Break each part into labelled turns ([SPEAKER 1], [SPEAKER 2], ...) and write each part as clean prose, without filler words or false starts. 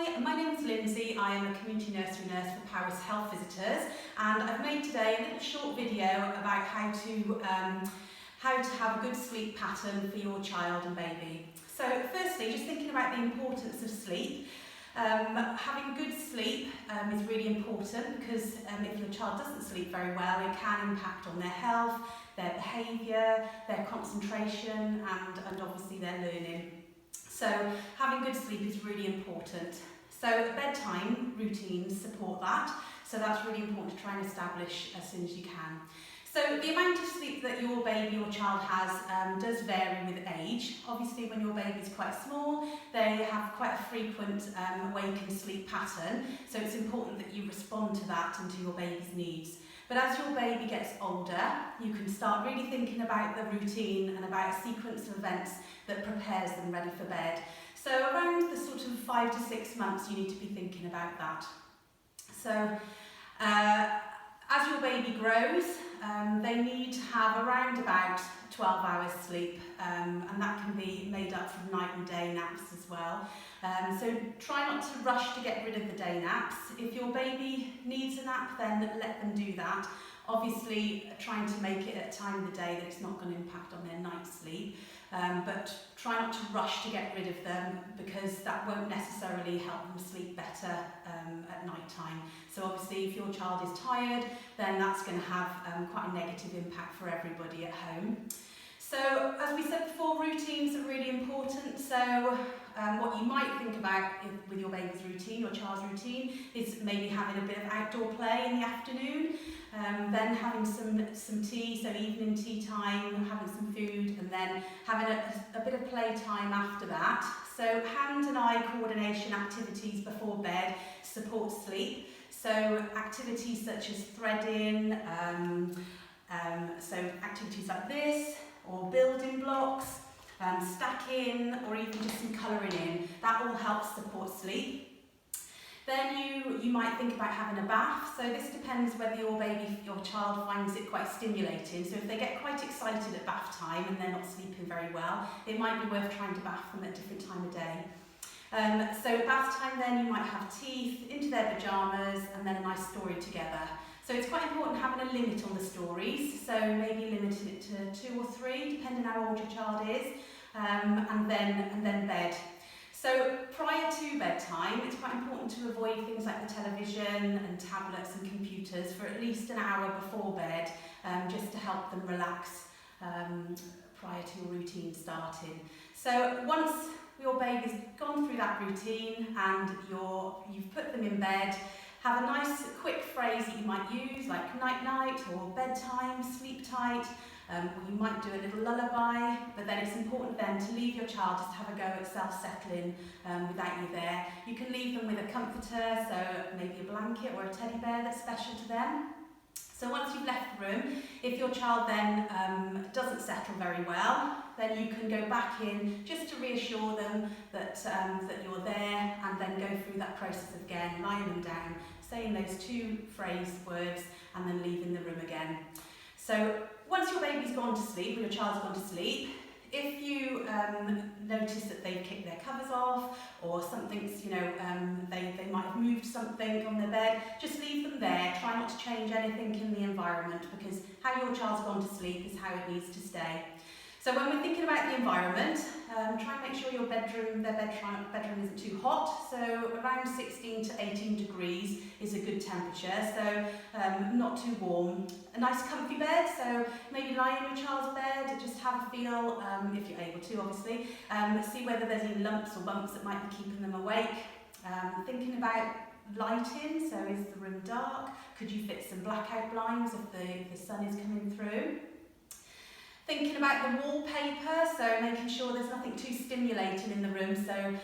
[SPEAKER 1] Hi, my name is Lindsay. I am a community nursery nurse for Paris Health Visitors, and I've made today a little short video about how to have a good sleep pattern for your child and baby. So firstly, just thinking about the importance of sleep. Having good sleep is really important because if your child doesn't sleep very well, it can impact on their health, their behaviour, their concentration and obviously their learning. So having good sleep is really important. So bedtime routines support that, so that's really important to try and establish as soon as you can. So the amount of sleep that your baby or child has does vary with age. Obviously when your baby is quite small, they have quite a frequent wake and sleep pattern, so it's important that you respond to that and to your baby's needs. But as your baby gets older, you can start really thinking about the routine and about a sequence of events that prepares them ready for bed. So around the sort of 5 to 6 months, you need to be thinking about that. So as your baby grows, they need to have around about 12 hours sleep, and that can be made up from night and day naps as well. So try not to rush to get rid of the day naps. If your baby needs a nap, then let them do that. Obviously trying to make it at a time of the day that it's not going to impact on their night sleep, but try not to rush to get rid of them because that won't necessarily help them sleep better at night time. So obviously if your child is tired, then that's going to have quite a negative impact for everybody at home. So as we said before, routines are really important. So what you might think about with your baby's routine, your child's routine, is maybe having a bit of outdoor play in the afternoon, then having some tea, so evening tea time, having some food, and then having a bit of play time after that. So hand and eye coordination activities before bed support sleep. So activities such as threading, so activities like this, or building blocks, stacking, or even just some colouring in, that all helps support sleep. Then you might think about having a bath. So this depends whether your child finds it quite stimulating. So if they get quite excited at bath time and they're not sleeping very well, it might be worth trying to bath them at a different time of day. So at bath time then you might have teeth into their pyjamas and then a nice story together. So it's quite important having a limit on the stories, so maybe limiting it to 2 or 3, depending how old your child is, and then bed. So prior to bedtime, it's quite important to avoid things like the television and tablets and computers for at least an hour before bed, just to help them relax prior to your routine starting. So once your baby's gone through that routine and you've put them in bed, have a nice quick phrase that you might use, like night-night or bedtime, sleep tight, or you might do a little lullaby, but then it's important then to leave your child just to have a go at self-settling without you there. You can leave them with a comforter, so maybe a blanket or a teddy bear that's special to them. So once you've left the room, if your child then doesn't settle very well, then you can go back in just to reassure them that you're there, and then go through that process again, lying them down, saying those 2 phrase words, and then leaving the room again. So once your baby's gone to sleep, or your child's gone to sleep, if you notice that they've kicked their covers off, or something's, they might have moved something on their bed, just leave them there. Try not to change anything in the environment, because how your child's gone to sleep is how it needs to stay. So when we're thinking about the environment, try and make sure their bedroom isn't too hot. So around 16 to 18 degrees is a good temperature, so not too warm. A nice comfy bed, so maybe lie in your child's bed, just have a feel, if you're able to obviously, see whether there's any lumps or bumps that might be keeping them awake. Thinking about lighting, so is the room dark? Could you fit some blackout blinds if the sun is coming through? Thinking about the wallpaper, so making sure there's nothing too stimulating in the room, so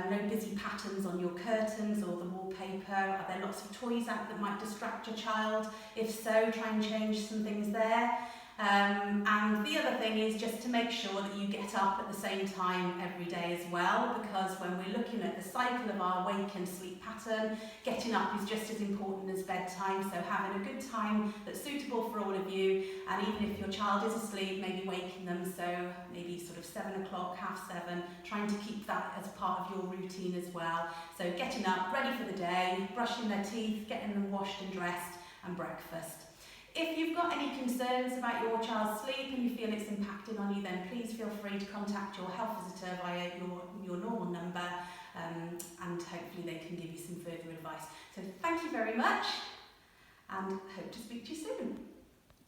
[SPEAKER 1] no busy patterns on your curtains or the wallpaper. Are there lots of toys out that might distract your child? If so, try and change some things there. And the other thing is just to make sure that you get up at the same time every day as well, because when we're looking at the cycle of our wake and sleep pattern, getting up is just as important as bedtime. So having a good time that's suitable for all of you, and even if your child is asleep, maybe waking them, so maybe sort of 7 o'clock, 7:30, trying to keep that as part of your routine as well. So getting up, ready for the day, brushing their teeth, getting them washed and dressed, and breakfast. If you've got any concerns about your child's sleep and you feel it's impacting on you, then please feel free to contact your health visitor via your normal number, and hopefully they can give you some further advice. So thank you very much, and hope to speak to you soon.